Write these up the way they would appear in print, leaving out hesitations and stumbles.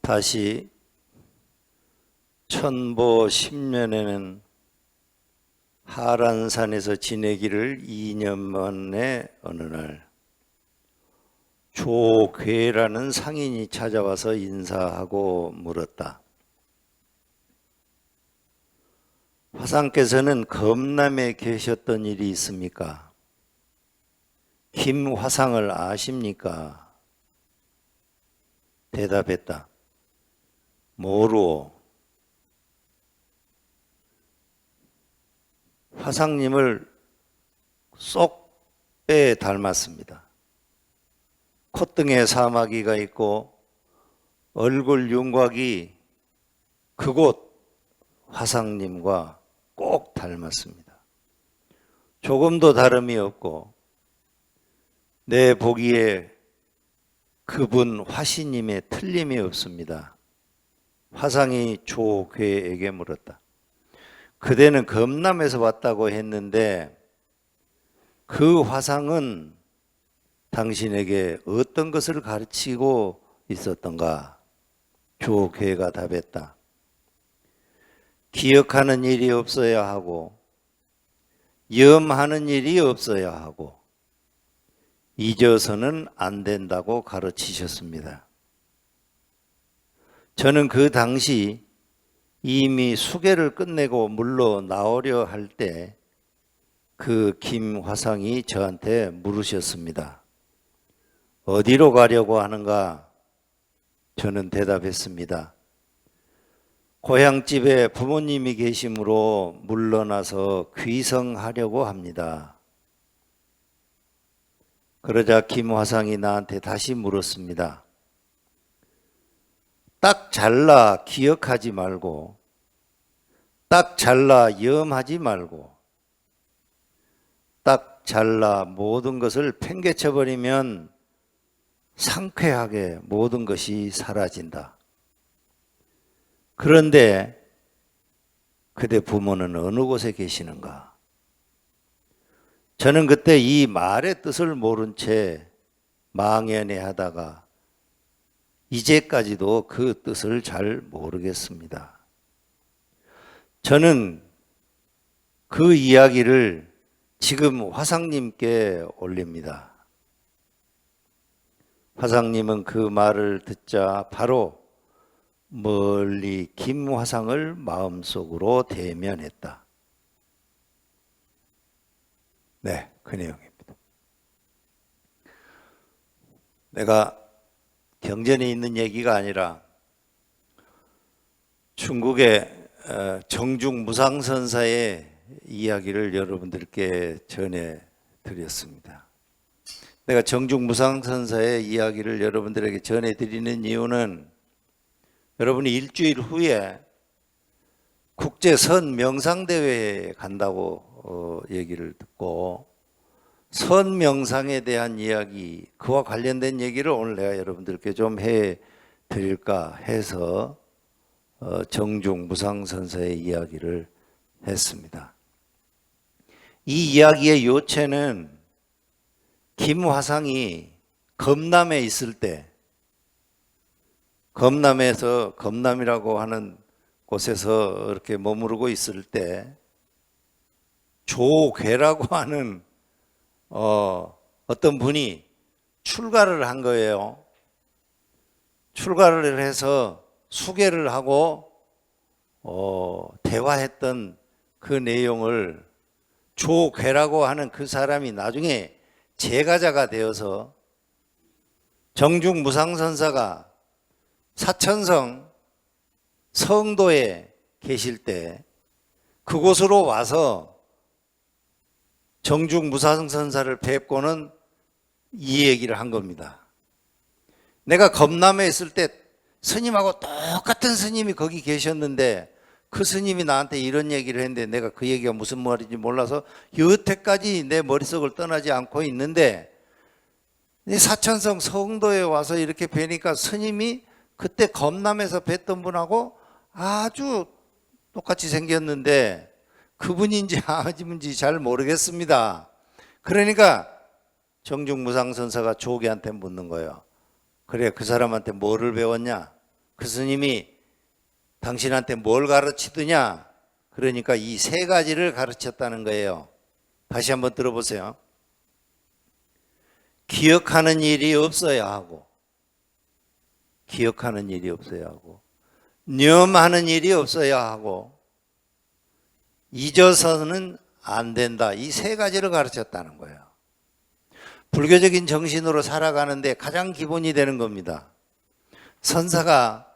다시 천보 10년에는 하란산에서 지내기를 2년 만에 어느 날 조괴라는 상인이 찾아와서 인사하고 물었다. 화상께서는 검남에 계셨던 일이 있습니까? 김화상을 아십니까? 대답했다. 모르오. 화상님을 쏙 빼 닮았습니다. 콧등에 사마귀가 있고 얼굴 윤곽이 그곳 화상님과 꼭 닮았습니다. 조금도 다름이 없고 내 보기에 그분 화신님의 틀림이 없습니다. 화상이 조괴에게 물었다. 그대는 검남에서 왔다고 했는데 그 화상은 당신에게 어떤 것을 가르치고 있었던가? 조괴가 답했다. 기억하는 일이 없어야 하고 염하는 일이 없어야 하고 잊어서는 안 된다고 가르치셨습니다. 저는 그 당시 이미 수계를 끝내고 물러나오려 할 때 그 김화상이 저한테 물으셨습니다. 어디로 가려고 하는가? 저는 대답했습니다. 고향집에 부모님이 계시므로 물러나서 귀성하려고 합니다. 그러자 김화상이 나한테 다시 물었습니다. 딱 잘라 기억하지 말고 딱 잘라 염하지 말고 딱 잘라 모든 것을 팽개쳐버리면 상쾌하게 모든 것이 사라진다. 그런데 그대 부모는 어느 곳에 계시는가? 저는 그때 이 말의 뜻을 모른 채 망연해 하다가 이제까지도 그 뜻을 잘 모르겠습니다. 저는 그 이야기를 지금 화상님께 올립니다. 화상님은 그 말을 듣자 바로 멀리 김화상을 마음속으로 대면했다. 네, 그 내용입니다. 내가 경전에 있는 얘기가 아니라 중국의 정중무상선사의 이야기를 여러분들께 전해드렸습니다. 내가 정중무상선사의 이야기를 여러분들에게 전해드리는 이유는 여러분이 일주일 후에 국제선명상대회에 간다고 얘기를 듣고 선명상에 대한 이야기, 그와 관련된 얘기를 오늘 내가 여러분들께 좀 해드릴까 해서 정중무상선사의 이야기를 했습니다. 이 이야기의 요체는 김화상이 검남에 있을 때, 검남에서 검남이라고 하는 곳에서 이렇게 머무르고 있을 때 조괴라고 하는 어떤 분이 출가를 한 거예요. 출가를 해서 수계를 하고 대화했던 그 내용을 조괴라고 하는 그 사람이 나중에 제가자가 되어서 정중무상선사가 사천성 성도에 계실 때 그곳으로 와서 정중무상선사를 뵙고는 이 얘기를 한 겁니다. 내가 검남에 있을 때 스님하고 똑같은 스님이 거기 계셨는데 그 스님이 나한테 이런 얘기를 했는데 내가 그 얘기가 무슨 말인지 몰라서 여태까지 내 머릿속을 떠나지 않고 있는데 사천성 성도에 와서 이렇게 뵈니까 스님이 그때 검남에서 뵀던 분하고 아주 똑같이 생겼는데 그분인지 아닌지 잘 모르겠습니다. 그러니까 정중무상선사가 조계한테 묻는 거예요. 그래, 그 사람한테 뭐를 배웠냐? 그 스님이 당신한테 뭘 가르치더냐? 그러니까 이 세 가지를 가르쳤다는 거예요. 다시 한번 들어보세요. 기억하는 일이 없어야 하고, 기억하는 일이 없어야 하고, 념하는 일이 없어야 하고, 잊어서는 안 된다. 이 세 가지를 가르쳤다는 거예요. 불교적인 정신으로 살아가는데 가장 기본이 되는 겁니다. 선사가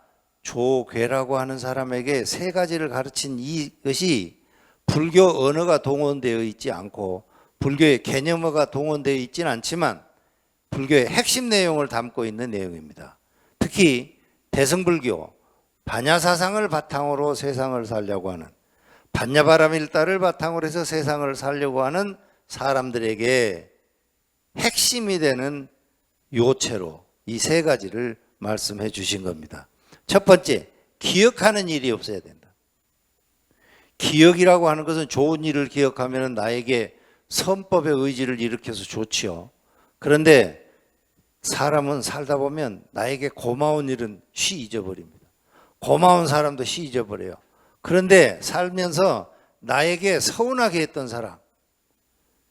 조괴라고 하는 사람에게 세 가지를 가르친 이것이 불교 언어가 동원되어 있지 않고 불교의 개념어가 동원되어 있지는 않지만 불교의 핵심 내용을 담고 있는 내용입니다. 특히 대승불교, 반야사상을 바탕으로 세상을 살려고 하는, 반야바라밀다를 바탕으로 해서 세상을 살려고 하는 사람들에게 핵심이 되는 요체로 이 세 가지를 말씀해 주신 겁니다. 첫 번째, 기억하는 일이 없어야 된다. 기억이라고 하는 것은 좋은 일을 기억하면 나에게 선법의 의지를 일으켜서 좋지요. 그런데 사람은 살다 보면 나에게 고마운 일은 쉬 잊어버립니다. 고마운 사람도 쉬 잊어버려요. 그런데 살면서 나에게 서운하게 했던 사람,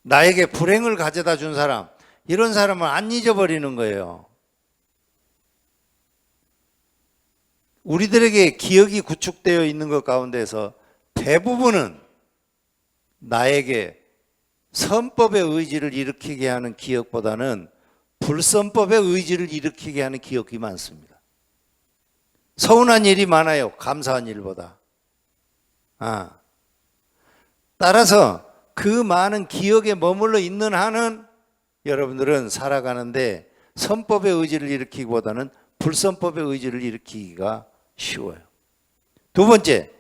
나에게 불행을 가져다 준 사람, 이런 사람은 안 잊어버리는 거예요. 우리들에게 기억이 구축되어 있는 것 가운데서 대부분은 나에게 선법의 의지를 일으키게 하는 기억보다는 불선법의 의지를 일으키게 하는 기억이 많습니다. 서운한 일이 많아요. 감사한 일보다. 따라서 그 많은 기억에 머물러 있는 한은 여러분들은 살아가는데 선법의 의지를 일으키기보다는 불선법의 의지를 일으키기가 쉬워요. 두 번째,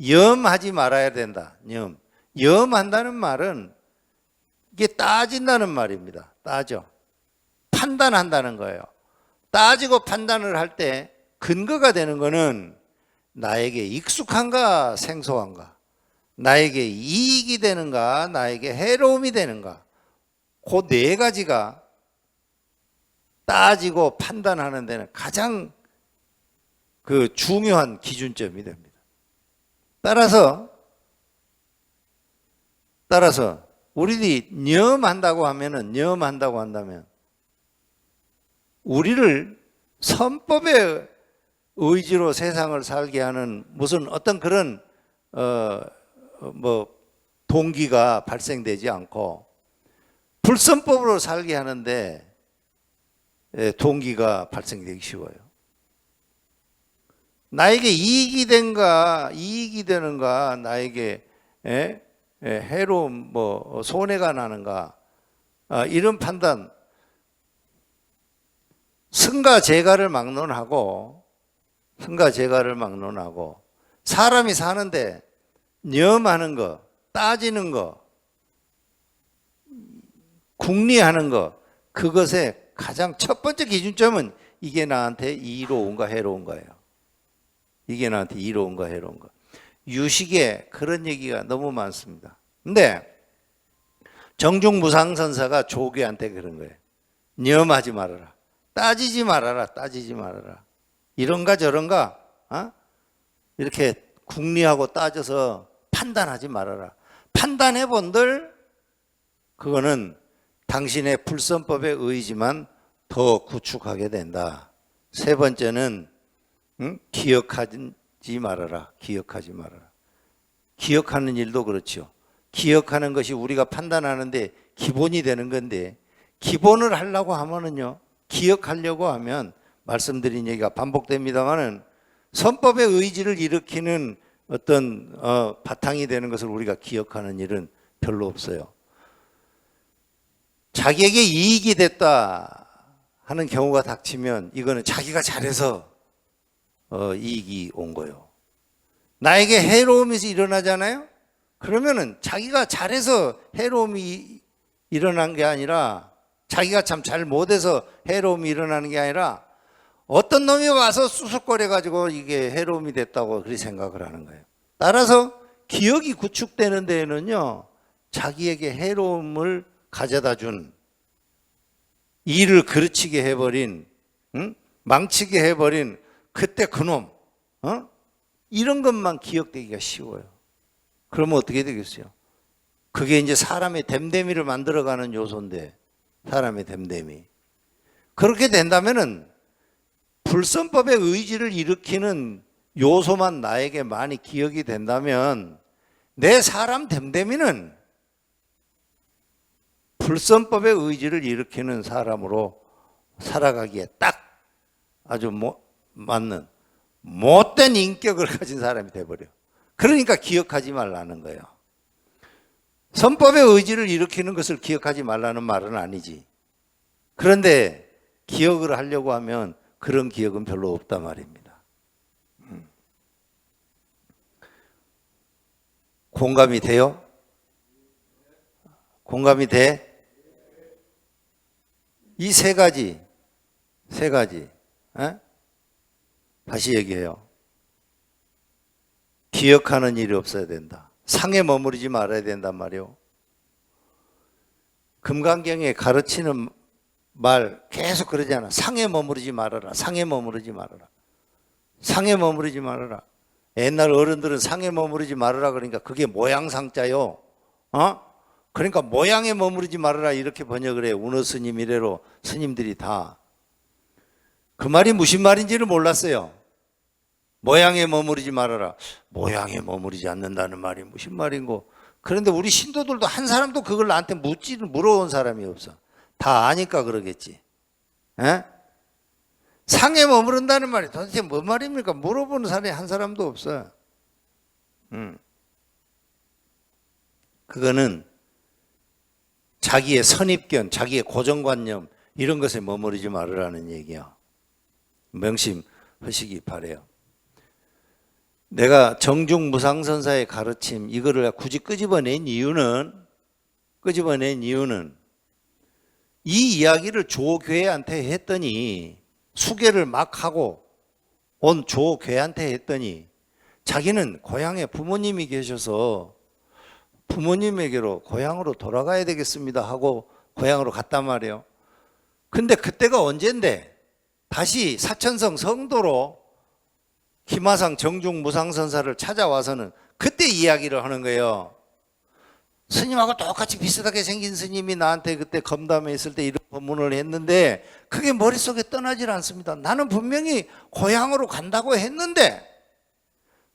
염하지 말아야 된다. 염한다는 말은 이게 따진다는 말입니다. 따져. 판단한다는 거예요. 따지고 판단을 할 때 근거가 되는 거는 나에게 익숙한가 생소한가, 나에게 이익이 되는가 나에게 해로움이 되는가, 그 네 가지가 따지고 판단하는 데는 가장 그 중요한 기준점이 됩니다. 따라서 우리들이 염한다고 한다면 우리를 선법의 의지로 세상을 살게 하는 무슨 어떤 그런 동기가 발생되지 않고 불선법으로 살게 하는데 동기가 발생되기 쉬워요. 나에게 이익이 되는가, 나에게 해로움, 손해가 나는가, 이런 판단, 승가 제가를 막론하고 사람이 사는데 염하는 거, 따지는 거, 궁리하는 거, 그것의 가장 첫 번째 기준점은 이게 나한테 이로운가 해로운가예요. 이게 나한테 이로운가 해로운가. 유식에 그런 얘기가 너무 많습니다. 근데 정중무상선사가 조교한테 그런 거예요. 염하지 말아라. 따지지 말아라. 이런가 저런가 이렇게 궁리하고 따져서 판단하지 말아라. 판단해 본들 그거는 당신의 불선법의 의지만 더 구축하게 된다. 세 번째는 기억하지 말아라. 기억하는 일도 그렇죠. 기억하는 것이 우리가 판단하는데 기본이 되는 건데, 기본을 하려고 하면은요, 기억하려고 하면 말씀드린 얘기가 반복됩니다만은 선법의 의지를 일으키는 어떤 바탕이 되는 것을 우리가 기억하는 일은 별로 없어요. 자기에게 이익이 됐다 하는 경우가 닥치면 이거는 자기가 잘해서 이익이 온 거예요. 나에게 해로움이 일어나잖아요. 그러면은 자기가 잘해서 해로움이 일어난 게 아니라, 자기가 참 잘 못해서 해로움이 일어나는 게 아니라 어떤 놈이 와서 쑤쑥거려 가지고 이게 해로움이 됐다고 그렇게 생각을 하는 거예요. 따라서 기억이 구축되는 데에는요, 자기에게 해로움을 가져다 준, 일을 그르치게 해버린, 망치게 해버린 그때 그놈, 이런 것만 기억되기가 쉬워요. 그러면 어떻게 되겠어요? 그게 이제 사람의 됨됨이를 만들어가는 요소인데, 사람의 됨됨이. 그렇게 된다면은 불선법의 의지를 일으키는 요소만 나에게 많이 기억이 된다면 내 사람 됨됨이는 불선법의 의지를 일으키는 사람으로 살아가기에 딱 아주 맞는 못된 인격을 가진 사람이 돼버려. 그러니까 기억하지 말라는 거예요. 선법의 의지를 일으키는 것을 기억하지 말라는 말은 아니지. 그런데 기억을 하려고 하면 그런 기억은 별로 없단 말입니다. 공감이 돼요? 공감이 돼? 이 세 가지, 다시 얘기해요. 기억하는 일이 없어야 된다. 상에 머무르지 말아야 된단 말이요. 금강경에 가르치는 말 계속 그러잖아. 상에 머무르지 말아라. 상에 머무르지 말아라. 상에 머무르지 말아라. 옛날 어른들은 상에 머무르지 말아라 그러니까 그게 모양상자요. 그러니까 모양에 머무르지 말아라 이렇게 번역을 해요. 운어 스님 이래로 스님들이 다. 그 말이 무슨 말인지를 몰랐어요. 모양에 머무르지 말아라. 모양에 머무르지 않는다는 말이 무슨 말인고. 그런데 우리 신도들도 한 사람도 그걸 나한테 물어온 사람이 없어. 다 아니까 그러겠지. 에? 상에 머무른다는 말이 도대체 뭔 말입니까? 물어보는 사람이 한 사람도 없어요. 그거는 자기의 선입견, 자기의 고정관념 이런 것에 머무르지 말으라는 얘기야. 명심하시기 바라요. 내가 정중무상선사의 가르침 이거를 굳이 끄집어낸 이유는 이 이야기를 조교회한테 했더니 수계를 막 하고 온 조교회한테 했더니 자기는 고향에 부모님이 계셔서 부모님에게로 고향으로 돌아가야 되겠습니다 하고 고향으로 갔단 말이에요. 근데 그때가 언젠데 다시 사천성 성도로 김하상 정중무상선사를 찾아와서는 그때 이야기를 하는 거예요. 스님하고 똑같이 비슷하게 생긴 스님이 나한테 그때 검담에 있을 때 이런 법문을 했는데 그게 머릿속에 떠나질 않습니다. 나는 분명히 고향으로 간다고 했는데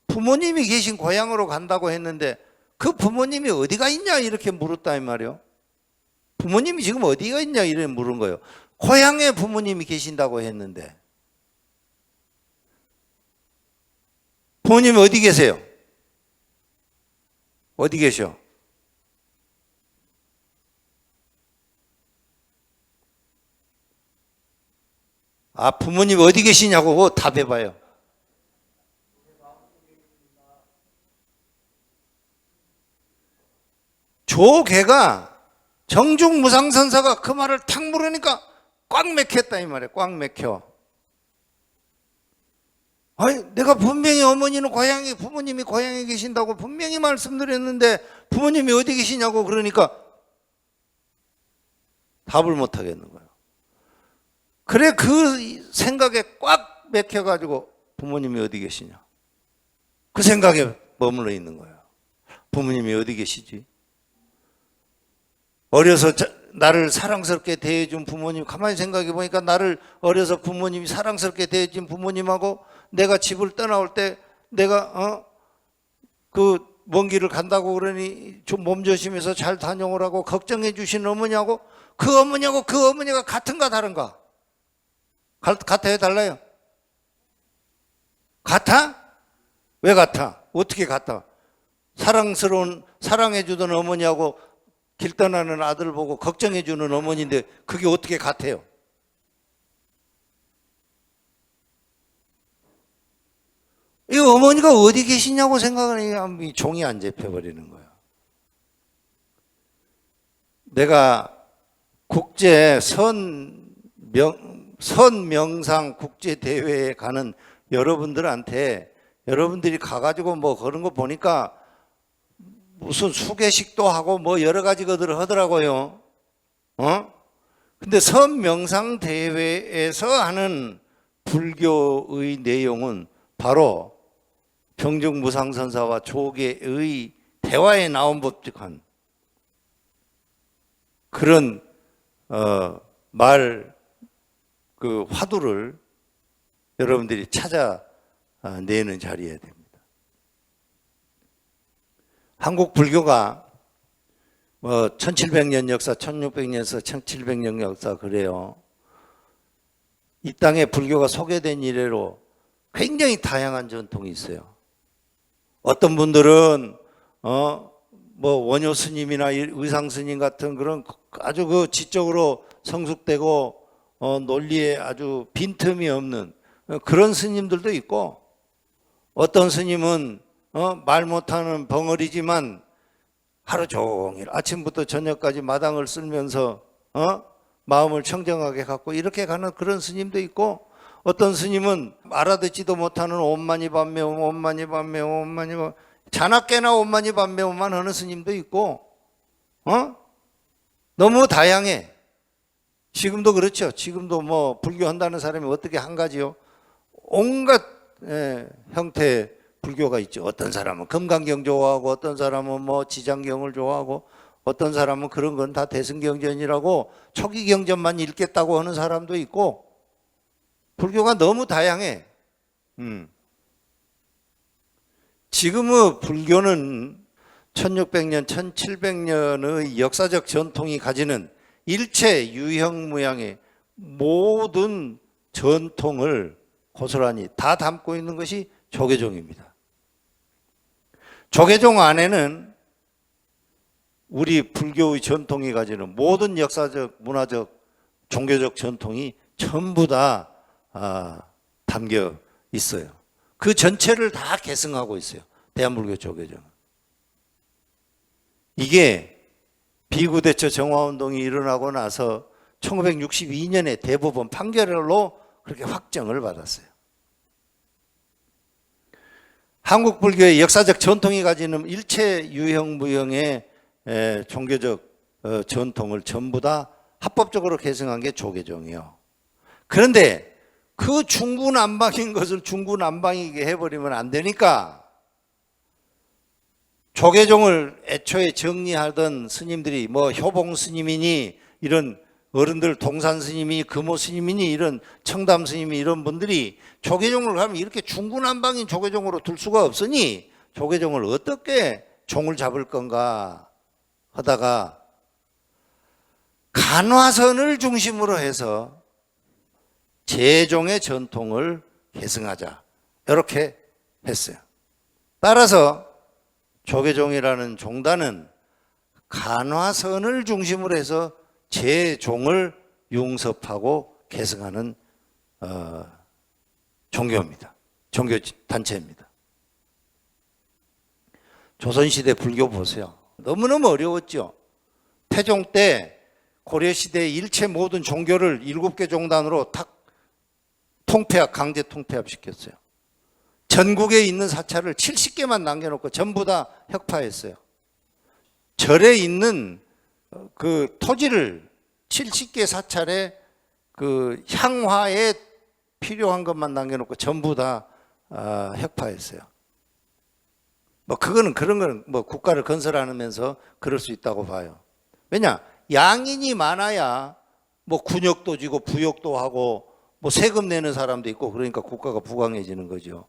부모님이 계신 고향으로 간다고 했는데 그 부모님이 어디가 있냐 이렇게 물었다 이 말이에요. 부모님이 지금 어디가 있냐 이렇게 물은 거예요. 고향에 부모님이 계신다고 했는데 부모님이 어디 계세요? 어디 계셔? 부모님 어디 계시냐고 답해봐요. 조개가 정중무상선사가 그 말을 탁 물으니까 꽉 맥혔다 이 말이에요. 꽉 맥혀. 아니, 내가 분명히 어머니는 고향에 부모님이 고향에 계신다고 분명히 말씀드렸는데 부모님이 어디 계시냐고 그러니까 답을 못 하겠는 거예요. 그래 그 생각에 꽉 맥혀가지고 부모님이 어디 계시냐 그 생각에 머물러 있는 거예요. 부모님이 어디 계시지? 어려서 나를 사랑스럽게 대해준 부모님, 가만히 생각해 보니까 나를 어려서 부모님이 사랑스럽게 대해준 부모님하고 내가 집을 떠나올 때 내가 그 먼 길을 간다고 그러니 좀 몸조심해서 잘 다녀오라고 걱정해 주신 어머니하고 그 어머니가 같은가 다른가? 같아요? 달라요? 같아? 왜 같아? 어떻게 같아? 사랑해 주던 어머니하고 길 떠나는 아들 보고 걱정해 주는 어머니인데 그게 어떻게 같아요? 이 어머니가 어디 계시냐고 생각하니까 이 종이 안 잡혀버리는 거예요. 내가 국제 선명상 국제대회에 가는 여러분들한테 여러분들이 가가지고 뭐 그런 거 보니까 무슨 수계식도 하고 뭐 여러 가지 것들을 하더라고요. 근데 선명상 대회에서 하는 불교의 내용은 바로 병정무상선사와 조계의 대화에 나온 법칙한 그런 그 화두를 여러분들이 찾아내는 자리여야 됩니다. 한국 불교가 1700년 역사, 1600년에서 1700년 역사 그래요. 이 땅에 불교가 소개된 이래로 굉장히 다양한 전통이 있어요. 어떤 분들은 원효 스님이나 의상 스님 같은 그런 아주 그 지적으로 성숙되고 논리에 아주 빈틈이 없는 그런 스님들도 있고, 어떤 스님은 말 못하는 벙어리지만 하루 종일 아침부터 저녁까지 마당을 쓸면서 마음을 청정하게 갖고 이렇게 가는 그런 스님도 있고, 어떤 스님은 알아듣지도 못하는 옴마니 밤매옴 옴마니 밤매옴 옴마니 밤 자나깨나 옴마니 밤매옴만 하는 스님도 있고, 너무 다양해. 지금도 그렇죠. 지금도 뭐 불교한다는 사람이 어떻게 한 가지요? 온갖 형태의 불교가 있죠. 어떤 사람은 금강경 좋아하고, 어떤 사람은 뭐 지장경을 좋아하고, 어떤 사람은 그런 건 다 대승경전이라고 초기 경전만 읽겠다고 하는 사람도 있고, 불교가 너무 다양해. 지금의 불교는 1600년, 1700년의 역사적 전통이 가지는 일체 유형무양의 모든 전통을 고스란히 다 담고 있는 것이 조계종입니다. 조계종 안에는 우리 불교의 전통이 가지는 모든 역사적, 문화적, 종교적 전통이 전부 다 담겨 있어요. 그 전체를 다 계승하고 있어요. 대한불교 조계종은. 이게 비구대처 정화운동이 일어나고 나서 1962년에 대법원 판결로 그렇게 확정을 받았어요. 한국 불교의 역사적 전통이 가지는 일체 유형무형의 종교적 전통을 전부 다 합법적으로 계승한 게 조계종이요. 그런데 그 중구난방인 것을 중구난방이게 해버리면 안 되니까 조계종을 애초에 정리하던 스님들이 뭐 효봉 스님이니 이런 어른들, 동산 스님이, 금호 스님이니 이런 청담 스님이 이런 분들이 조계종을 가면 이렇게 중구난방인 조계종으로 둘 수가 없으니 조계종을 어떻게 종을 잡을 건가 하다가 간화선을 중심으로 해서 제종의 전통을 계승하자 이렇게 했어요. 따라서 조계종이라는 종단은 간화선을 중심으로 해서 제종을 융섭하고 계승하는 종교입니다. 종교 단체입니다. 조선시대 불교 보세요. 너무너무 어려웠죠. 태종 때 고려시대의 일체 모든 종교를 7개 종단으로 탁 강제 통폐합시켰어요. 전국에 있는 사찰을 70개만 남겨놓고 전부 다 혁파했어요. 절에 있는 그 토지를 70개 사찰에 그 향화에 필요한 것만 남겨놓고 전부 다 혁파했어요. 뭐 그거는 그런 거는 뭐 국가를 건설하면서 그럴 수 있다고 봐요. 왜냐? 양인이 많아야 뭐 군역도 지고 부역도 하고 뭐 세금 내는 사람도 있고 그러니까 국가가 부강해지는 거죠.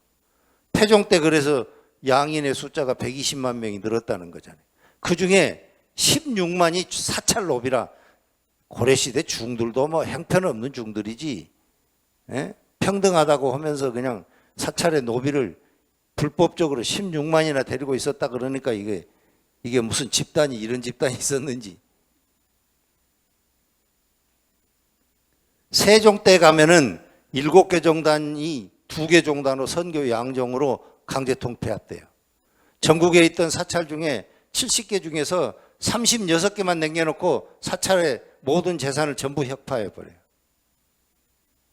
태종 때 그래서 양인의 숫자가 120만 명이 늘었다는 거잖아요. 그 중에 16만이 사찰 노비라. 고려시대 중들도 뭐 형편없는 중들이지. 예? 평등하다고 하면서 그냥 사찰의 노비를 불법적으로 16만이나 데리고 있었다 그러니까 이게 무슨 집단이 이런 집단이 있었는지. 세종 때 가면은 7개 종단이 2개 종단으로 선교 양종으로 강제 통폐합돼요. 전국에 있던 사찰 중에 70개 중에서 36개만 남겨놓고 사찰의 모든 재산을 전부 혁파해버려요.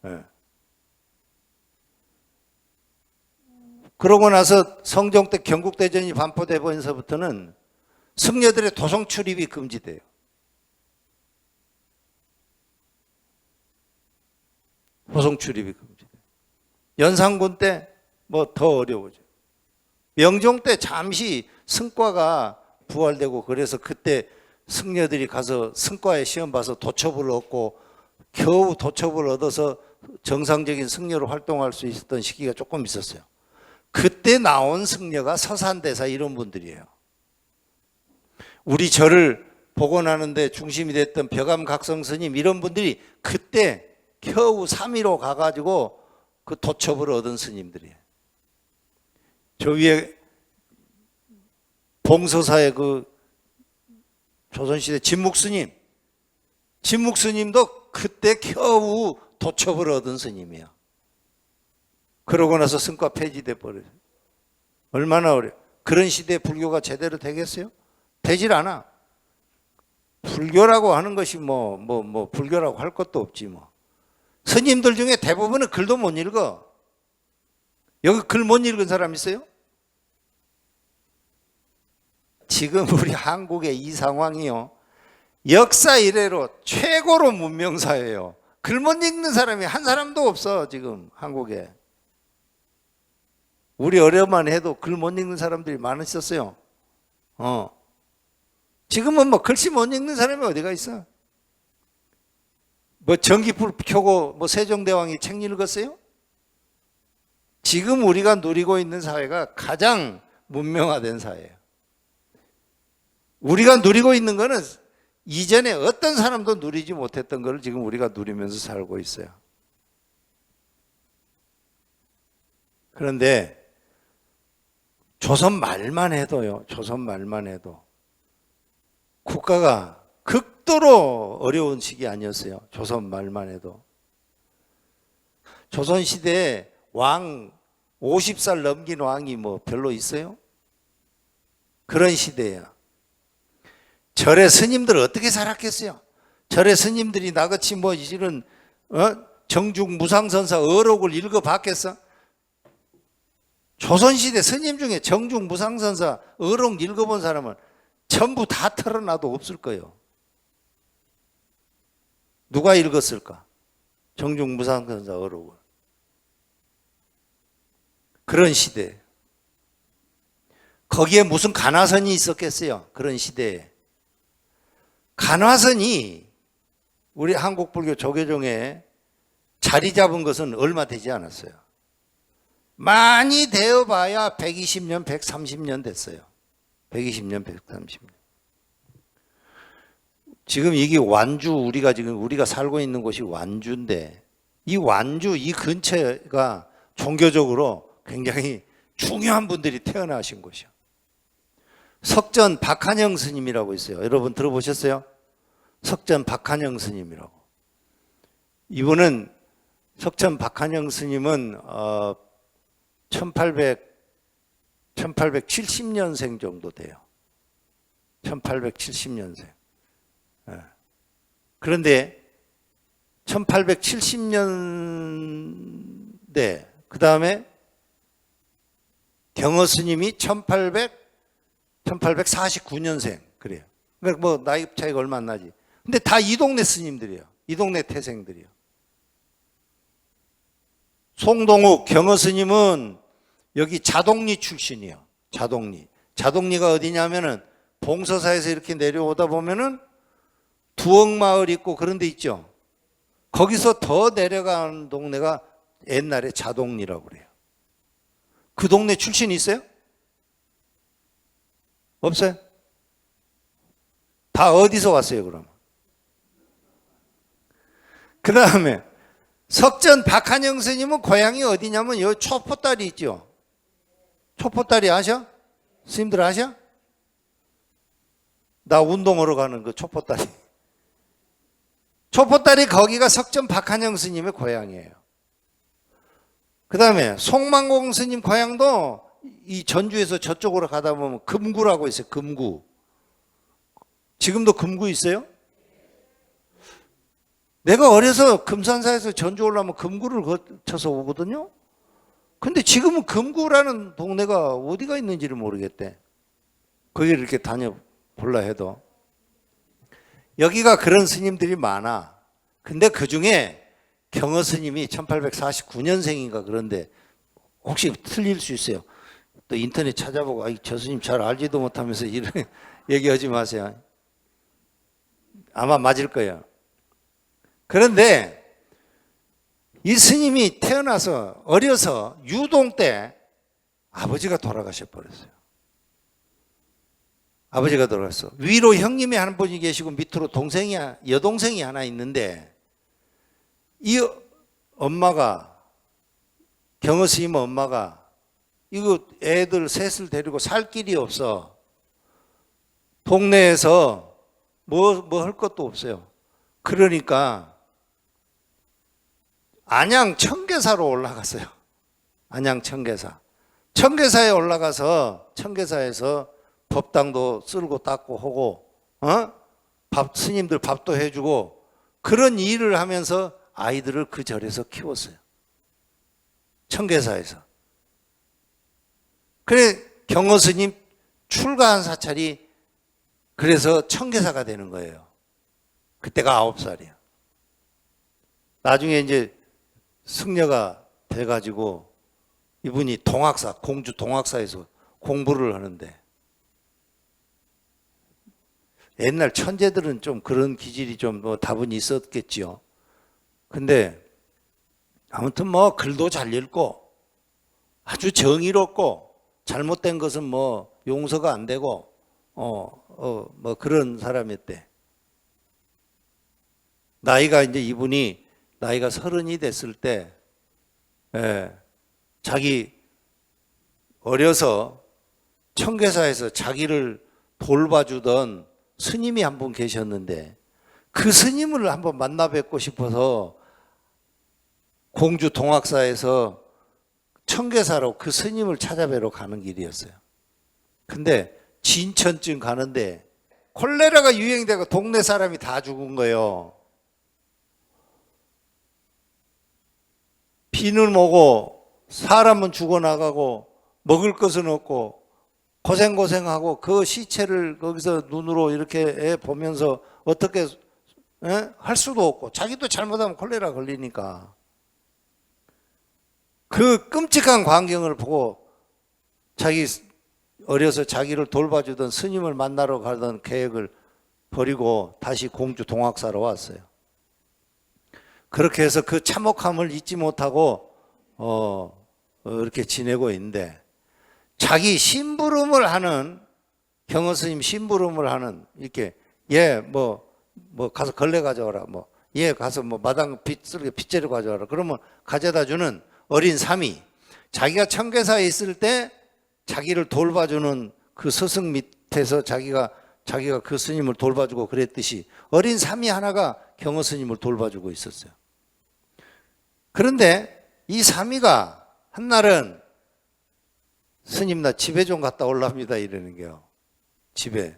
네. 그러고 나서 성종 때 경국대전이 반포되면서부터는 승려들의 도성 출입이 금지돼요. 도성 출입이 금지돼요. 연산군 때 뭐 더 어려워져. 명종 때 잠시 승과가 부활되고 그래서 그때 승려들이 가서 승과에 시험 봐서 도첩을 얻고 겨우 도첩을 얻어서 정상적인 승려로 활동할 수 있었던 시기가 조금 있었어요. 그때 나온 승려가 서산대사 이런 분들이에요. 우리 절을 복원하는데 중심이 됐던 벼감각성 스님 이런 분들이 그때 겨우 3위로 가가지고 그 도첩을 얻은 스님들이에요. 저 위에 봉서사의 그 조선시대 진묵스님, 진묵스님도 그때 겨우 도첩을 얻은 스님이에요. 그러고 나서 승과 폐지돼 버려요. 얼마나 어려워. 그런 시대에 불교가 제대로 되겠어요? 되질 않아. 불교라고 하는 것이 불교라고 할 것도 없지 뭐. 스님들 중에 대부분은 글도 못 읽어. 여기 글 못 읽은 사람 있어요? 지금 우리 한국의 이 상황이요. 역사 이래로 최고로 문명사예요. 글 못 읽는 사람이 한 사람도 없어 지금 한국에. 우리 어려만 해도 글 못 읽는 사람들이 많으셨어요. 지금은 뭐 글씨 못 읽는 사람이 어디가 있어? 뭐 전기불 켜고 뭐 세종대왕이 책 읽었어요? 지금 우리가 누리고 있는 사회가 가장 문명화된 사회예요. 우리가 누리고 있는 거는 이전에 어떤 사람도 누리지 못했던 걸 지금 우리가 누리면서 살고 있어요. 그런데 조선 말만 해도요. 조선 말만 해도 국가가 극도로 어려운 시기 아니었어요. 조선 말만 해도. 조선시대에 왕 50살 넘긴 왕이 뭐 별로 있어요? 그런 시대예요. 절의 스님들 어떻게 살았겠어요? 절의 스님들이 나같이 뭐 이런 정중 무상선사 어록을 읽어봤겠어? 조선시대 스님 중에 정중 무상선사 어록 읽어본 사람은 전부 다 털어놔도 없을 거예요. 누가 읽었을까? 정중 무상선사 어록을. 그런 시대. 거기에 무슨 간화선이 있었겠어요? 그런 시대에. 간화선이 우리 한국 불교 조계종에 자리 잡은 것은 얼마 되지 않았어요. 많이 되어봐야 120년, 130년 됐어요. 120년, 130년. 지금 이게 완주, 우리가 살고 있는 곳이 완주인데, 이 완주, 이 근처가 종교적으로 굉장히 중요한 분들이 태어나신 곳이요. 석전 박한영 스님이라고 있어요. 여러분 들어보셨어요? 석전 박한영 스님이라고. 이분은 석전 박한영 스님은 1870년생 정도 돼요. 1870년생. 그런데 1870년대 그 다음에 경허 스님이 1849년생 그래요. 그러니까 뭐 나이 차이가 얼마 안 나지. 근데 다 이 동네 스님들이에요. 이 동네 태생들이에요. 송동욱 경허 스님은 여기 자동리 출신이에요. 자동리가 어디냐면은 봉서사에서 이렇게 내려오다 보면은 두억마을 있고 그런 데 있죠. 거기서 더 내려가는 동네가 옛날에 자동리라고 그래요. 그 동네 출신이 있어요? 없어요? 다 어디서 왔어요, 그럼? 그 다음에 석전 박한영 스님은 고향이 어디냐면 여기 초포다리 있죠. 초포다리 아셔? 스님들 아셔? 나 운동하러 가는 그 초포다리. 초포다리 거기가 석전 박한영 스님의 고향이에요. 그 다음에 송만공 스님 고향도 이 전주에서 저쪽으로 가다 보면 금구라고 있어요. 금구. 지금도 금구 있어요? 내가 어려서 금산사에서 전주 올라오면 금구를 거쳐서 오거든요. 근데 지금은 금구라는 동네가 어디가 있는지를 모르겠대. 거기를 이렇게 다녀볼라 해도. 여기가 그런 스님들이 많아. 근데 그 중에 경허 스님이 1849년생인가 그런데 혹시 틀릴 수 있어요. 또 인터넷 찾아보고 저 스님 잘 알지도 못하면서 이런 얘기하지 마세요. 아마 맞을 거예요. 그런데 이 스님이 태어나서 어려서 유동 때 아버지가 돌아가셔 버렸어요. 아버지가 돌아갔어. 위로 형님이 한 분이 계시고 밑으로 동생이 여동생이 하나 있는데 이 엄마가 경허 스님 엄마가 이거 애들 셋을 데리고 살 길이 없어. 동네에서 뭐 할 것도 없어요. 그러니까 안양 청계사로 올라갔어요. 안양 청계사. 청계사에 올라가서 청계사에서 법당도 쓸고 닦고 하고 스님들 밥도 해주고 그런 일을 하면서 아이들을 그 절에서 키웠어요. 청계사에서. 그래 경허 스님 출가한 사찰이 그래서 청계사가 되는 거예요. 그때가 9살이에요. 나중에 이제 승려가 돼가지고 이분이 동학사, 공주 동학사에서 공부를 하는데 옛날 천재들은 좀 그런 기질이 좀 뭐 다분히 있었겠지요. 근데 아무튼 뭐 글도 잘 읽고 아주 정의롭고 잘못된 것은 뭐 용서가 안 되고 뭐 그런 사람이었대. 나이가 이제 이분이 나이가 30이 됐을 때 자기 어려서 청계사에서 자기를 돌봐주던 스님이 한 분 계셨는데 그 스님을 한번 만나 뵙고 싶어서 공주 동학사에서 청계사로 그 스님을 찾아뵈러 가는 길이었어요. 근데 진천쯤 가는데 콜레라가 유행되고 동네 사람이 다 죽은 거예요. 비는 오고 사람은 죽어나가고 먹을 것은 없고 고생하고 그 시체를 거기서 눈으로 이렇게 보면서 어떻게 할 수도 없고 자기도 잘못하면 콜레라 걸리니까 그 끔찍한 광경을 보고 자기 어려서 자기를 돌봐주던 스님을 만나러 가던 계획을 버리고 다시 공주 동학사로 왔어요. 그렇게 해서 그 참혹함을 잊지 못하고 이렇게 지내고 있는데 자기 심부름을 하는 경허 스님 심부름을 하는 이렇게 뭐 가서 걸레 가져와라 가서 마당 빗재료 가져와라 그러면 가져다 주는 어린 삼이 자기가 청계사에 있을 때 자기를 돌봐주는 그 스승 밑에서 자기가 그 스님을 돌봐주고 그랬듯이 어린 삼이 하나가 경허 스님을 돌봐주고 있었어요. 그런데 이 삼이가 한날은 스님 나 집에 좀 갔다 올랍니다 이러는 게요. 집에.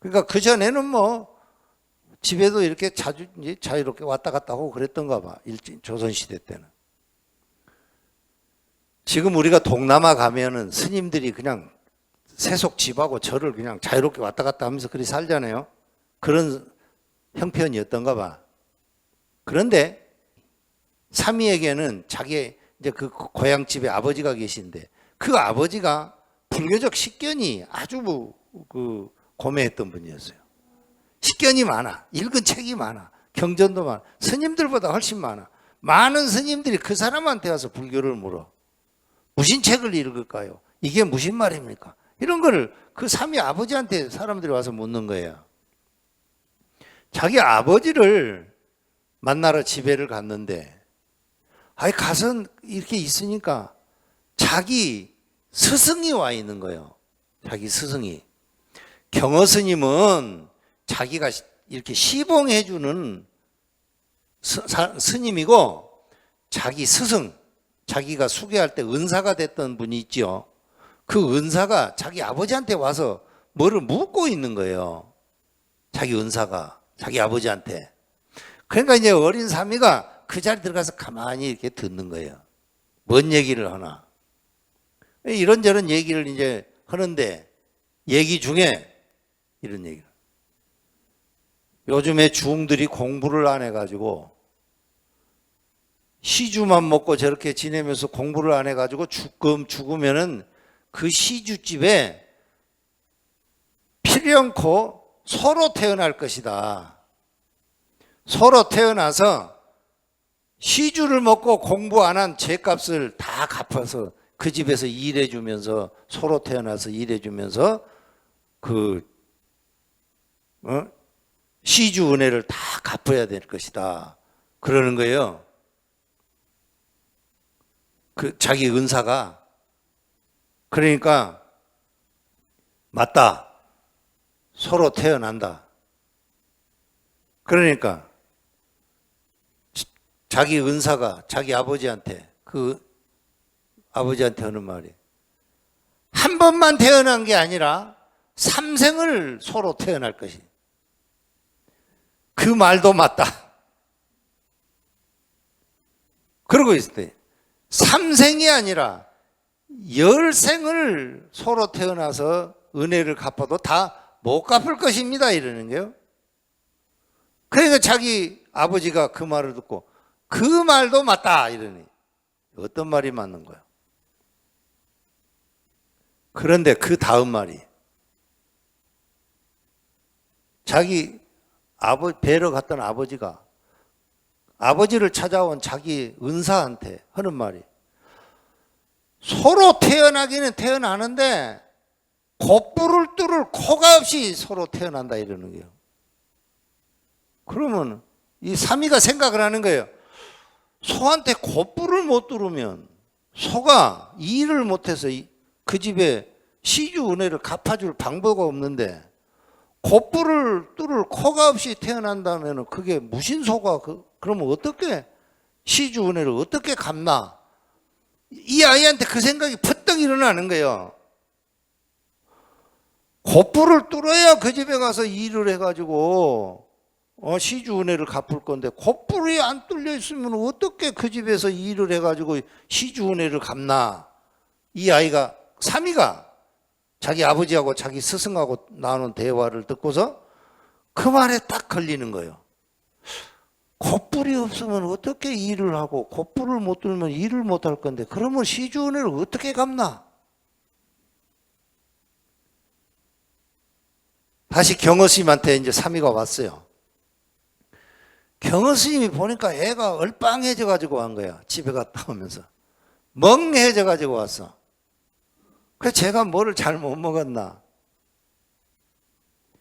그러니까 그전에는 뭐 집에도 이렇게 자유롭게 왔다 갔다 하고 그랬던가 봐. 조선시대 때는. 지금 우리가 동남아 가면은 스님들이 그냥 세속 집하고 절을 그냥 자유롭게 왔다 갔다 하면서 그리 살잖아요. 그런 형편이었던가 봐. 그런데 삼이에게는 자기 이제 그 고향집에 아버지가 계신데 그 아버지가 불교적 식견이 아주 고매했던 분이었어요. 식견이 많아. 읽은 책이 많아. 경전도 많아. 스님들보다 훨씬 많아. 많은 스님들이 그 사람한테 와서 불교를 물어. 무슨 책을 읽을까요? 이게 무슨 말입니까? 이런 거를 그 삼이 아버지한테 사람들이 와서 묻는 거예요. 자기 아버지를 만나러 집에를 갔는데 가서 이렇게 있으니까 자기 스승이 와 있는 거예요. 자기 스승이. 경허 스님은 자기가 이렇게 시봉해 주는 스님이고 자기 스승, 자기가 수계할 때 은사가 됐던 분이 있죠. 그 은사가 자기 아버지한테 와서 뭐를 묻고 있는 거예요. 자기 은사가 자기 아버지한테. 그러니까 이제 어린 삼이가 그 자리에 들어가서 가만히 이렇게 듣는 거예요. 뭔 얘기를 하나. 이런저런 얘기를 이제 하는데 얘기 중에 이런 얘기를. 요즘에 중들이 공부를 안 해가지고 시주만 먹고 저렇게 지내면서 공부를 안 해가지고 죽으면은 그 시주집에 필연코 서로 태어날 것이다. 서로 태어나서 시주를 먹고 공부 안 한 죄값을 다 갚아서 그 집에서 일해주면서 서로 태어나서 일해주면서 시주 은혜를 다 갚아야 될 것이다. 그러는 거예요. 자기 은사가. 그러니까 맞다. 서로 태어난다. 그러니까 자기 은사가 자기 아버지한테 아버지한테 하는 말이 한 번만 태어난 게 아니라 3생을 서로 태어날 것이. 그 말도 맞다. 그러고 있을 때 3생이 아니라 10생을 서로 태어나서 은혜를 갚아도 다 못 갚을 것입니다. 이러는 거예요. 그러니까 자기 아버지가 그 말을 듣고 그 말도 맞다. 이러니 어떤 말이 맞는 거야? 그런데 그 다음 말이 자기 뵈러 갔던 아버지가 아버지를 찾아온 자기 은사한테 하는 말이 서로 태어나기는 태어나는데 곧불을 뚫을 코가 없이 서로 태어난다 이러는 거예요. 그러면 이 삼위가 생각을 하는 거예요. 소한테 곧불을 못 뚫으면 소가 일을 못해서 그 집에 시주 은혜를 갚아줄 방법이 없는데 곧불을 뚫을 코가 없이 태어난다면 그게 무신소가 그러면 어떻게 시주 은혜를 어떻게 갚나? 이 아이한테 그 생각이 퍼뜩 일어나는 거예요. 곧불을 뚫어야 그 집에 가서 일을 해가지고 시주 은혜를 갚을 건데 곧불이 안 뚫려 있으면 어떻게 그 집에서 일을 해가지고 시주 은혜를 갚나? 이 아이가 삼이가 자기 아버지하고 자기 스승하고 나눈 대화를 듣고서 그 말에 딱 걸리는 거예요. 곧불이 없으면 어떻게 일을 하고 곧불을 못 뚫으면 일을 못 할 건데 그러면 시주 은혜를 어떻게 갚나? 다시 경허 스님한테 이제 삼이가 왔어요. 경허 스님이 보니까 애가 얼빵해져 가지고 간 거야. 집에 갔다 오면서 멍해져 가지고 왔어. 그래서 제가 뭐를 잘못 먹었나?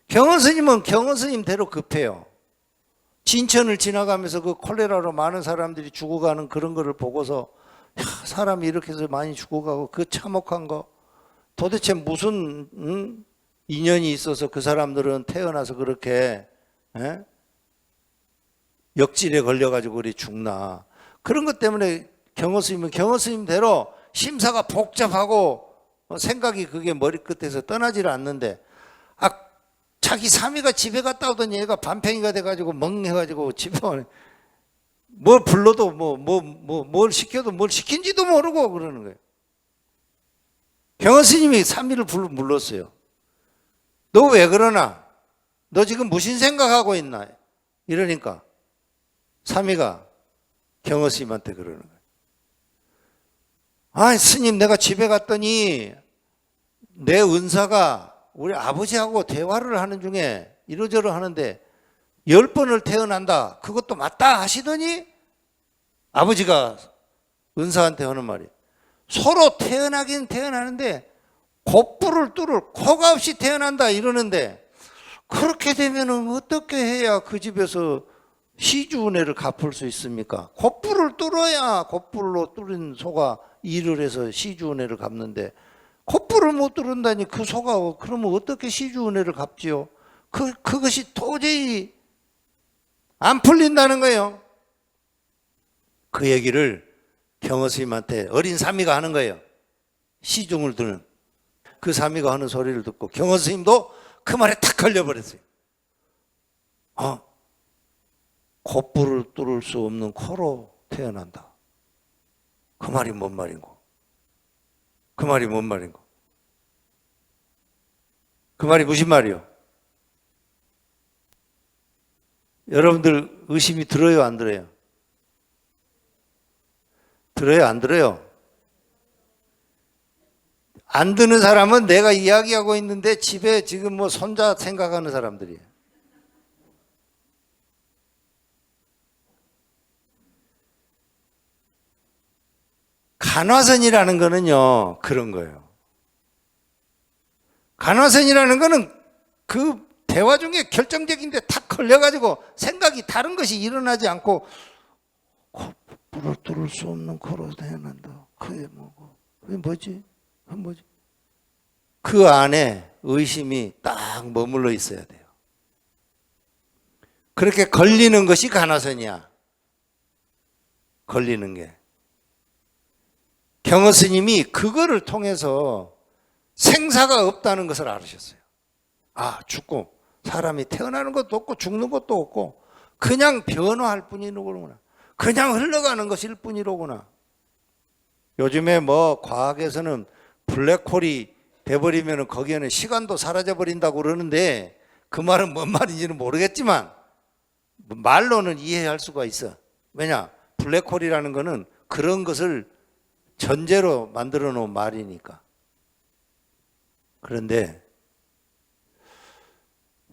경허 스님은 경허 스님대로 급해요. 진천을 지나가면서 그 콜레라로 많은 사람들이 죽어가는 그런 거를 보고서 사람이 이렇게 해서 많이 죽어가고 그 참혹한 거 도대체 무슨 인연이 있어서 그 사람들은 태어나서 그렇게 역질에 걸려가지고 그리 죽나. 그런 것 때문에 경허 스님은 경허 스님대로 심사가 복잡하고 생각이 그게 머리끝에서 떠나지를 않는데 자기 삼이가 집에 갔다 오던 얘가 반팽이가 돼가지고 멍해가지고 집에 뭘 불러도 뭘 시켜도 뭘 시킨지도 모르고 그러는 거예요. 경허 스님이 삼이를 불렀어요. 너 왜 그러나? 너 지금 무슨 생각하고 있나? 이러니까 삼이가 경허 스님한테 그러는 거예요. 아, 스님 내가 집에 갔더니 내 은사가 우리 아버지하고 대화를 하는 중에 이러저러 하는데 10번을 태어난다. 그것도 맞다 하시더니 아버지가 은사한테 하는 말이 서로 태어나긴 태어나는데 곧불을 뚫을 코가 없이 태어난다 이러는데 그렇게 되면 어떻게 해야 그 집에서 시주 은혜를 갚을 수 있습니까? 곧불을 뚫어야 곧불로 뚫은 소가 일을 해서 시주 은혜를 갚는데 곧불을 못 뚫는다니 그 소가 그러면 어떻게 시주 은혜를 갚지요? 그것이 도저히 안 풀린다는 거예요. 그 얘기를 경허 스님한테 어린 삼이가 하는 거예요. 시중을 두는 그 삼이가 하는 소리를 듣고 경허 스님도 그 말에 탁 걸려버렸어요. 곧불을 뚫을 수 없는 코로 태어난다. 그 말이 뭔 말인고? 그 말이 뭔 말인고? 그 말이 무슨 말이요? 여러분들 의심이 들어요, 안 들어요? 들어요, 안 들어요? 안 듣는 사람은 내가 이야기하고 있는데 집에 지금 뭐 손자 생각하는 사람들이에요. 간화선이라는 거는요, 그런 거예요. 간화선이라는 거는 그 대화 중에 결정적인데 탁 걸려가지고 생각이 다른 것이 일어나지 않고 불을 뚫을 수 없는 코로 태어난다. 그게 뭐고? 그게 뭐지? 그게 뭐지? 그 안에 의심이 딱 머물러 있어야 돼요. 그렇게 걸리는 것이 간화선이야. 걸리는 게. 경허 스님이 그거를 통해서 생사가 없다는 것을 알으셨어요. 아, 죽고 사람이 태어나는 것도 없고 죽는 것도 없고 그냥 변화할 뿐이로구나. 그냥 흘러가는 것일 뿐이로구나. 요즘에 뭐 과학에서는 블랙홀이 돼버리면 거기에는 시간도 사라져 버린다고 그러는데 그 말은 뭔 말인지는 모르겠지만 말로는 이해할 수가 있어. 왜냐? 블랙홀이라는 거는 그런 것을 전제로 만들어 놓은 말이니까. 그런데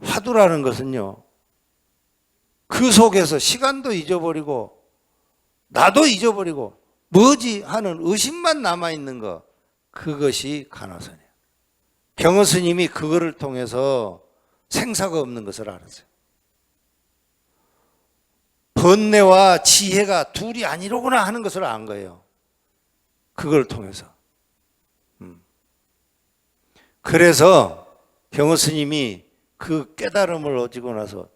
화두라는 것은요, 그 속에서 시간도 잊어버리고 나도 잊어버리고 뭐지 하는 의심만 남아있는 것, 그것이 간화선이에요. 경허 스님이 그거를 통해서 생사가 없는 것을 알았어요. 번뇌와 지혜가 둘이 아니로구나 하는 것을 안 거예요. 그걸 통해서. 그래서 경허 스님이 그 깨달음을 얻고 나서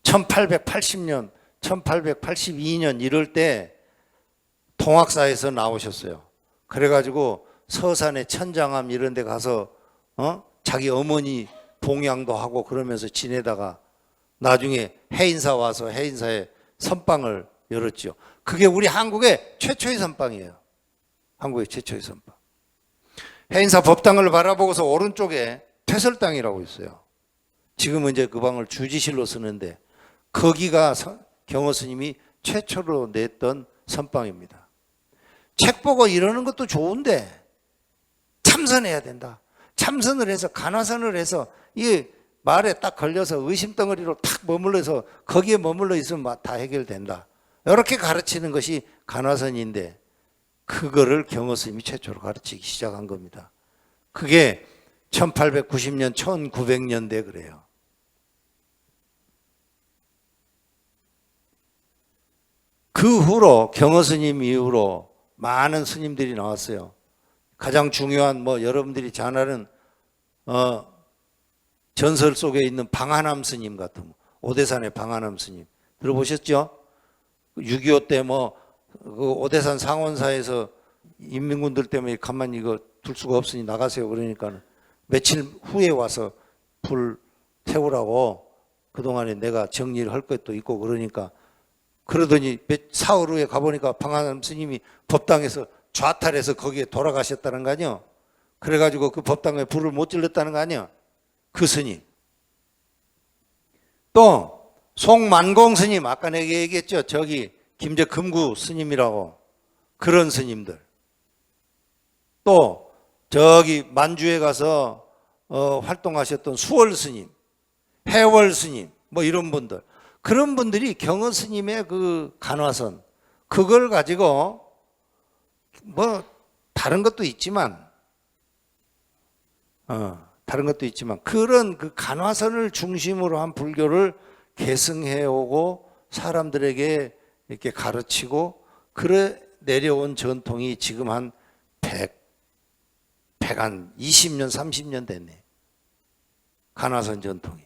1880년, 1882년 이럴 때 동학사에서 나오셨어요. 그래가지고 서산의 천장암 이런 데 가서 자기 어머니 봉양도 하고 그러면서 지내다가 나중에 해인사 와서 해인사에 선방을 열었죠. 그게 우리 한국의 최초의 선방이에요. 한국의 최초의 선방. 해인사 법당을 바라보고서 오른쪽에 퇴설당이라고 있어요. 지금은 이제 그 방을 주지실로 쓰는데 거기가 경허 스님이 최초로 냈던 선방입니다. 책 보고 이러는 것도 좋은데 참선해야 된다. 참선을 해서 간화선을 해서 이 말에 딱 걸려서 의심덩어리로 탁 머물러서 거기에 머물러 있으면 다 해결된다. 이렇게 가르치는 것이 간화선인데 그거를 경허 스님이 최초로 가르치기 시작한 겁니다. 그게 1890년, 1900년대 그래요. 그 후로 경허 스님 이후로 많은 스님들이 나왔어요. 가장 중요한 여러분들이 잘 아는 전설 속에 있는 방한함 스님 같은 오대산의 방한함 스님 들어보셨죠? 6.25 때 그 오대산 상원사에서 인민군들 때문에 가만히 이거 둘 수가 없으니 나가세요 그러니까 며칠 후에 와서 불 태우라고 그동안에 내가 정리를 할 것도 있고 그러니까 그러더니 사흘 후에 가보니까 방한함 스님이 법당에서 좌탈해서 거기에 돌아가셨다는 거 아니요? 그래가지고 그 법당에 불을 못 질렀다는 거 아니요? 그 스님. 또 송만공 스님 아까 내가 얘기했죠. 저기 김제금구 스님이라고 그런 스님들. 또 저기 만주에 가서 활동하셨던 수월 스님, 해월 스님 이런 분들. 그런 분들이 경허 스님의 그 간화선 그걸 가지고 다른 것도 있지만 그런 그 간화선을 중심으로 한 불교를 계승해 오고 사람들에게 이렇게 가르치고 그래 내려온 전통이 지금 한 20년, 30년 됐네. 간화선 전통이.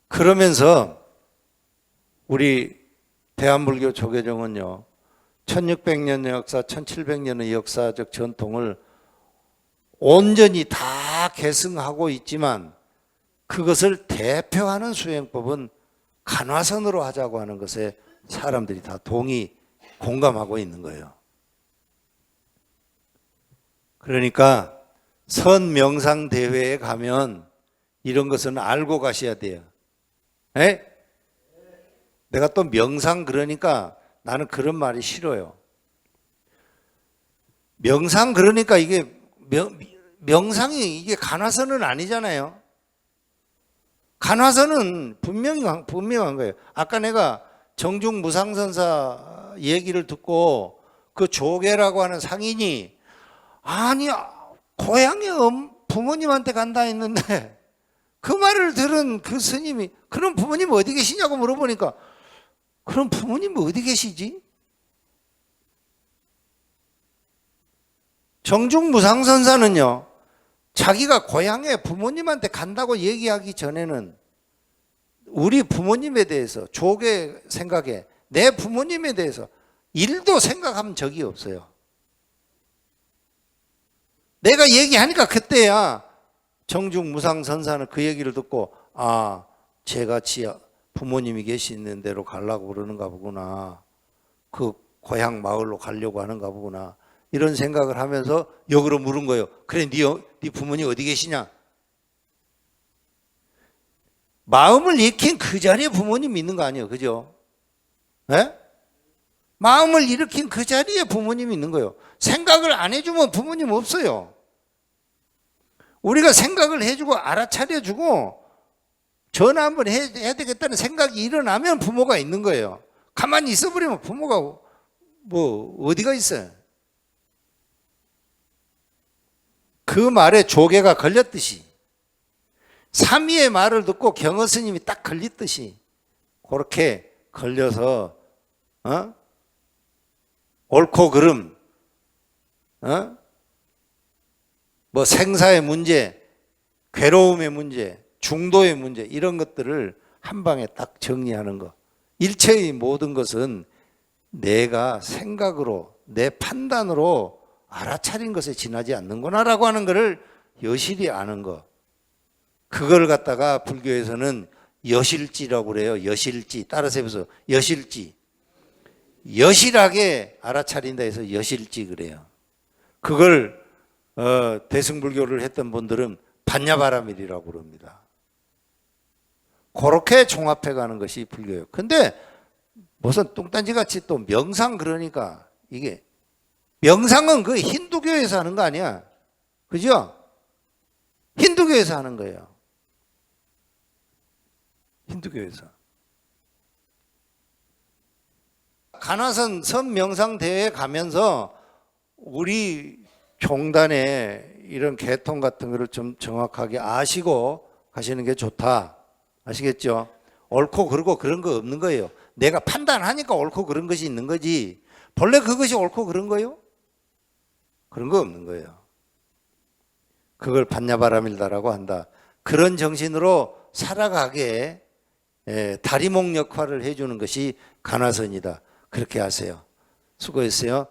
그러면서 우리 대한불교 조계종은요. 1600년의 역사, 1700년의 역사적 전통을 온전히 다 계승하고 있지만 그것을 대표하는 수행법은 간화선으로 하자고 하는 것에 사람들이 다 공감하고 있는 거예요. 그러니까 선명상대회에 가면 이런 것은 알고 가셔야 돼요. 에? 내가 또 명상 그러니까 나는 그런 말이 싫어요. 명상 그러니까 이게 명상이 이게 간화선은 아니잖아요. 간화선은 분명한 거예요. 아까 내가 정중무상선사 얘기를 듣고 그 조계라고 하는 상인이 아니 고향에 부모님한테 간다 했는데 그 말을 들은 그 스님이 그럼 부모님 어디 계시냐고 물어보니까 그럼 부모님 어디 계시지? 정중무상선사는요, 자기가 고향에 부모님한테 간다고 얘기하기 전에는 우리 부모님에 대해서 조계 생각에 내 부모님에 대해서 일도 생각한 적이 없어요. 내가 얘기하니까 그때야 정중무상선사는 그 얘기를 듣고 아, 제같이 부모님이 계시는 데로 가려고 그러는가 보구나. 그 고향 마을로 가려고 하는가 보구나. 이런 생각을 하면서 역으로 물은 거예요. 그래, 네 부모님 어디 계시냐? 마음을 익힌 그 자리에 부모님이 있는 거 아니에요. 그죠? 네? 마음을 일으킨 그 자리에 부모님이 있는 거예요. 생각을 안 해주면 부모님 없어요. 우리가 생각을 해주고 알아차려주고 전화 한번 해야 되겠다는 생각이 일어나면 부모가 있는 거예요. 가만히 있어버리면 부모가 뭐 어디가 있어요. 그 말에 조계가 걸렸듯이 삼위의 말을 듣고 경허 스님이 딱 걸리듯이 그렇게 걸려서 옳고 그름 뭐 생사의 문제, 괴로움의 문제, 중도의 문제 이런 것들을 한 방에 딱 정리하는 것. 일체의 모든 것은 내가 생각으로 내 판단으로 알아차린 것에 지나지 않는구나라고 하는 것을 여실히 아는 것. 그걸 갖다가 불교에서는 여실지라고 그래요. 여실지. 따라서 해보세요. 여실지. 여실하게 알아차린다 해서 여실지 그래요. 그걸 대승불교를 했던 분들은 반야바라밀이라고 그럽니다. 그렇게 종합해 가는 것이 불교예요. 근데 무슨 뚱딴지같이 또 명상 그러니까 이게 명상은 그 힌두교에서 하는 거 아니야. 그죠? 힌두교에서 하는 거예요. 힌두교에서. 간화선 선명상대회에 가면서 우리 종단의 이런 계통 같은 거를 좀 정확하게 아시고 가시는 게 좋다. 아시겠죠? 옳고 그르고 그런 거 없는 거예요. 내가 판단하니까 옳고 그런 것이 있는 거지. 본래 그것이 옳고 그런 거요? 그런 거 없는 거예요. 그걸 반야바라밀다라고 한다. 그런 정신으로 살아가게 다리목 역할을 해주는 것이 간화선이다. 그렇게 하세요. 수고했어요.